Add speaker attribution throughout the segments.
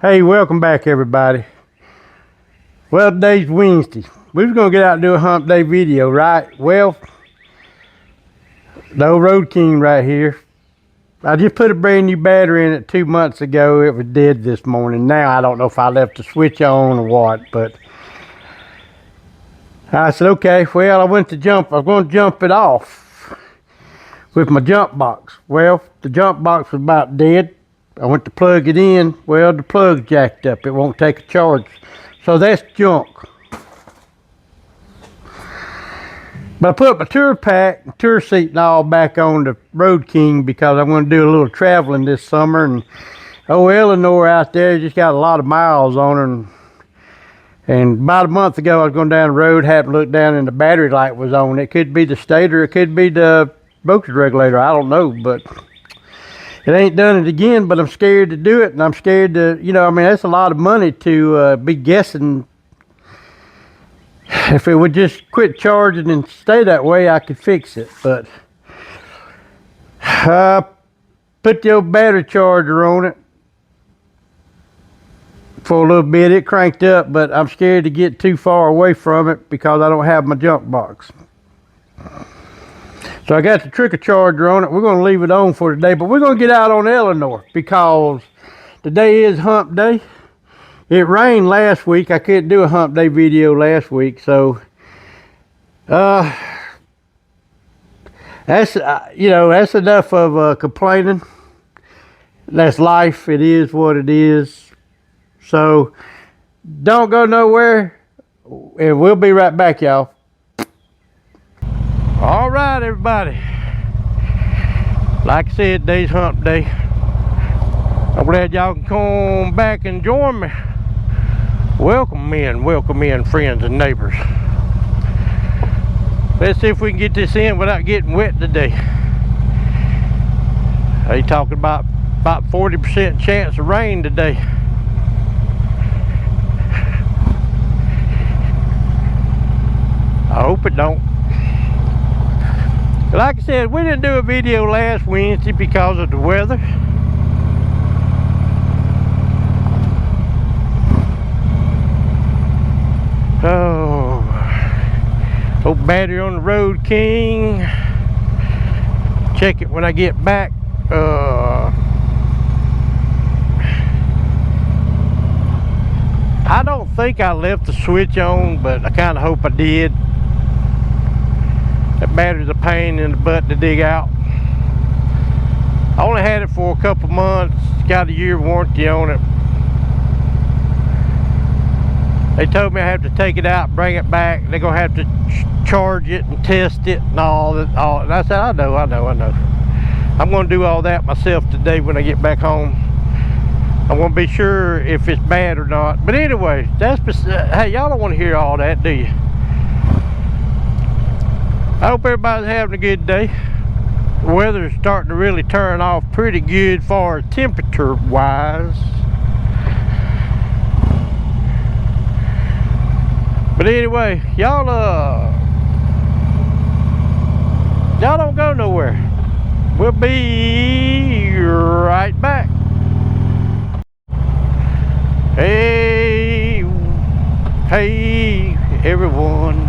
Speaker 1: Hey, welcome back everybody. Well, today's Wednesday. We was gonna get out and do a hump day video, right? Well, the old Road King right here. I just put a brand new battery in it 2 months ago. It was dead this morning. Now I don't know if I left the switch on or what, but I said, okay, well, I was going to jump it off with my jump box. Well, the jump box was about dead. I went to plug it in. Well, the plug's jacked up. It won't take a charge. So that's junk. But I put my tour pack, tour seat and all back on the Road King because I'm going to do a little traveling this summer. And Eleanor out there just got a lot of miles on her. And about a month ago, I was going down the road, happened to look down and the battery light was on. It could be the stator, it could be the voltage regulator, I don't know. But it ain't done it again, but I'm scared to do it. And I'm scared to, that's a lot of money to be guessing. If it would just quit charging and stay that way, I could fix it. But put the old battery charger on it for a little bit. It cranked up, but I'm scared to get too far away from it because I don't have my jump box. So I got the trickle charger on it. We're going to leave it on for today, but we're going to get out on Eleanor because today is hump day. It rained last week. I couldn't do a hump day video last week, so that's that's enough of complaining. That's life. It is what it is. So don't go nowhere, and we'll be right back, y'all. All right, everybody. Like I said, today's hump day. I'm glad y'all can come back and join me. Welcome in, friends and neighbors. Let's see if we can get this in without getting wet today. They talking about 40% chance of rain today. I hope it don't. Like I said, we didn't do a video last Wednesday because of the weather. Oh, old battery on the Road King. Check it when I get back. I don't think I left the switch on, but I kind of hope I did. That battery's a pain in the butt to dig out. I only had it for a couple months. Got a year warranty on it. They told me I have to take it out, bring it back. They're gonna have to charge it and test it and all that. And I said, I know. I'm gonna do all that myself today when I get back home. I want to be sure if it's bad or not. But anyway, hey, y'all don't want to hear all that, do you? I hope everybody's having a good day. The weather's starting to really turn off pretty good far temperature wise. But anyway, y'all don't go nowhere. We'll be right back. Hey everyone.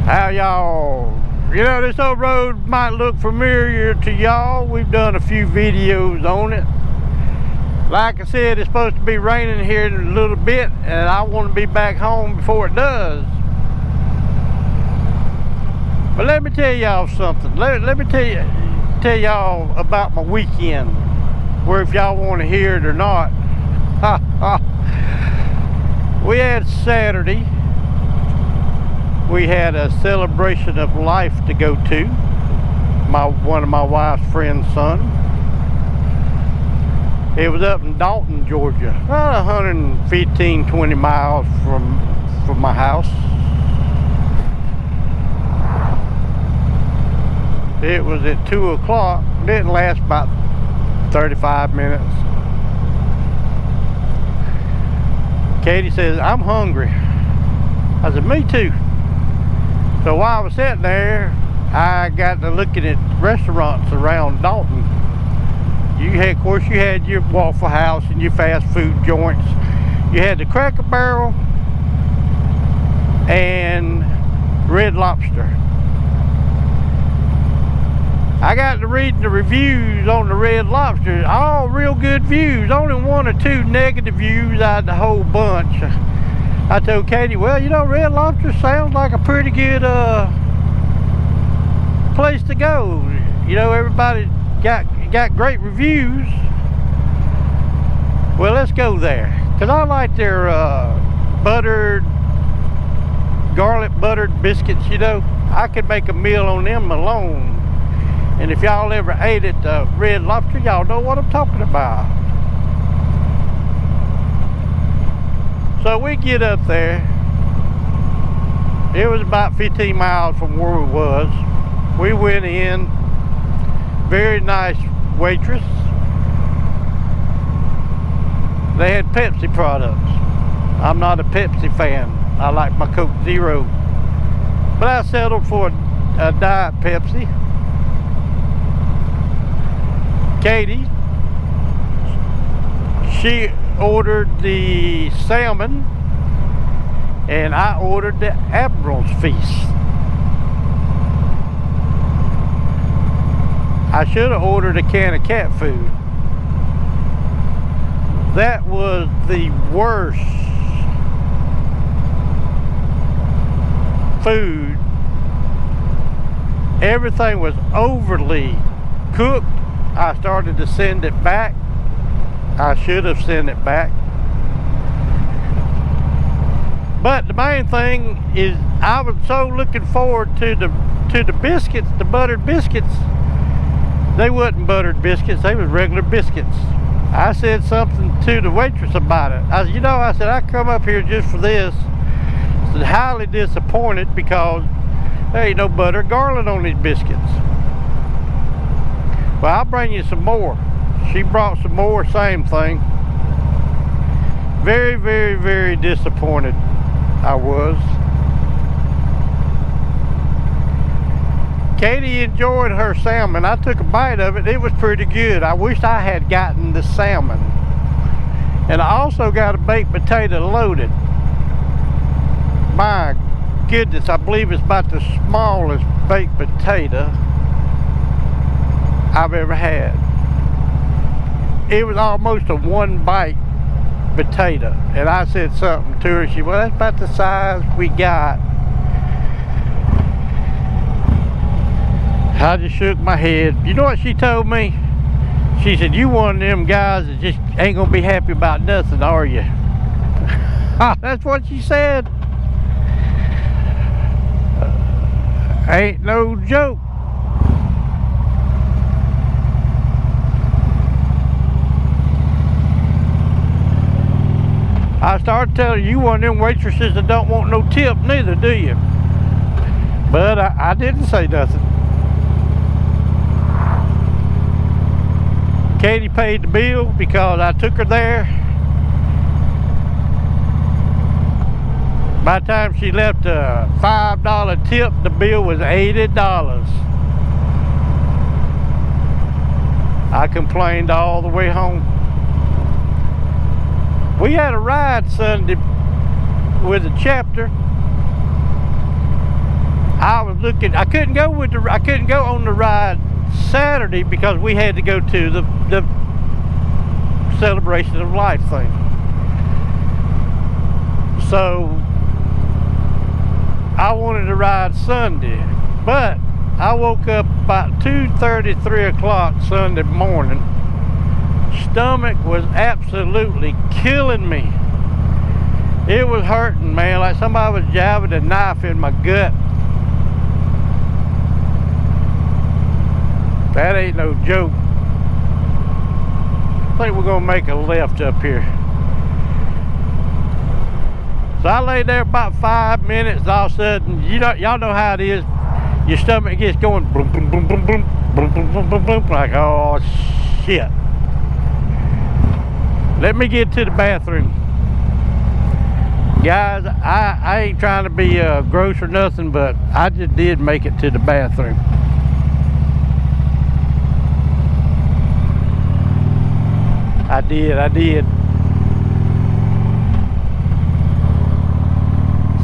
Speaker 1: How y'all? This old road might look familiar to y'all. We've done a few videos on it. Like I said, it's supposed to be raining here in a little bit, and I want to be back home before it does. But let me tell y'all something. Let me tell y'all about my weekend, where if y'all want to hear it or not. We had Saturday. We had a celebration of life to go to. One of my wife's friend's son. It was up in Dalton, Georgia, about 115-20 miles from my house. It was at 2 o'clock. Didn't last about 35 minutes. Katie says, I'm hungry. I said, me too. So while I was sitting there, I got to looking at restaurants around Dalton. Of course, you had your Waffle House and your fast food joints. You had the Cracker Barrel and Red Lobster. I got to read the reviews on the Red Lobster. All real good views. Only 1 or 2 negative views out of the whole bunch. I told Katie, well, you know, Red Lobster sounds like a pretty good place to go. You know, everybody got great reviews. Well, let's go there, because I like their garlic buttered biscuits. You know, I could make a meal on them alone. And if y'all ever ate at the Red Lobster, y'all know what I'm talking about. So we get up there. It was about 15 miles from where we was. We went in. Very nice waitress. They had Pepsi products. I'm not a Pepsi fan. I like my Coke Zero. But I settled for a Diet Pepsi. Katie, she ordered the salmon, and I ordered the Admiral's Feast. I should have ordered a can of cat food. That was the worst food. Everything was overly cooked. I started to send it back. I should have sent it back. But the main thing is I was so looking forward to the biscuits, the buttered biscuits. They wasn't buttered biscuits, they was regular biscuits. I said something to the waitress about it. I said, you know, I said, I come up here just for this. I said, highly disappointed because there ain't no butter or garlic on these biscuits. Well, I'll bring you some more. She brought some more, same thing. Very, very, very disappointed I was. Katie enjoyed her salmon. I took a bite of it. It was pretty good. I wish I had gotten the salmon. And I also got a baked potato loaded. My goodness, I believe it's about the smallest baked potato I've ever had. It was almost a 1 bite potato. And I said something to her. She said, well, that's about the size we got. I just shook my head. You know what she told me? She said, you one of them guys that just ain't gonna be happy about nothing, are you? That's what she said. Ain't no joke. I started telling you one of them waitresses that don't want no tip neither, do you? But I didn't say nothing. Katie paid the bill because I took her there. By the time she left a $5 tip, the bill was $80. I complained all the way home. We had a ride Sunday with a chapter. I was looking. I couldn't go on the ride Saturday because we had to go to the celebration of life thing. So I wanted to ride Sunday, but I woke up about 2:30, 3 o'clock Sunday morning. Stomach was absolutely killing me. It was hurting, man, like somebody was jabbing a knife in my gut. That ain't no joke. I think we're gonna make a left up here. So I lay there about 5 minutes. All of a sudden, y'all know how it is. Your stomach gets going boom, boom, boom, boom, boom, boom, boom, boom, boom, boom. Like, oh shit. Let me get to the bathroom. Guys, I ain't trying to be gross or nothing, but I just did make it to the bathroom. I did.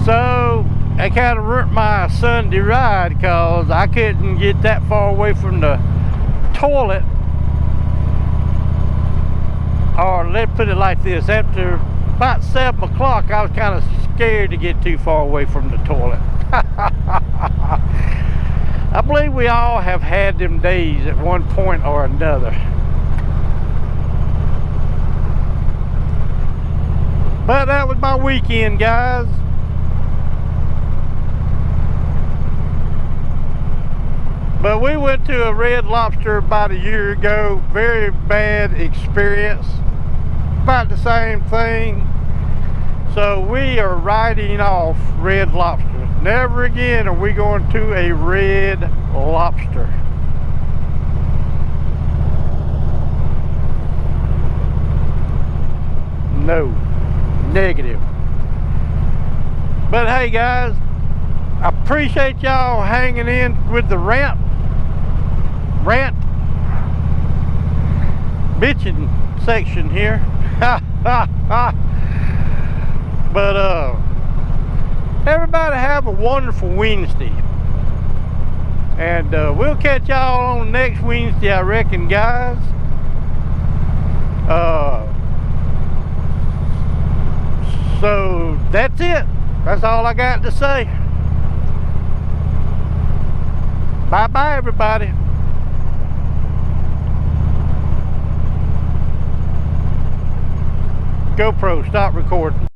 Speaker 1: So I kind of ruined my Sunday ride because I couldn't get that far away from the toilet. Or let's put it like this, after about 7 o'clock I was kind of scared to get too far away from the toilet. I believe we all have had them days at one point or another. But that was my weekend, guys. But we went to a Red Lobster about a year ago. Very bad experience. About the same thing. So we are writing off Red Lobster. Never again are we going to a Red Lobster. No. Negative. But hey guys, I appreciate y'all hanging in with the rant bitching section here. But everybody have a wonderful Wednesday, and we'll catch y'all on next Wednesday, I reckon, guys. So that's it. That's all I got to say. Bye bye, everybody. GoPro, stop recording.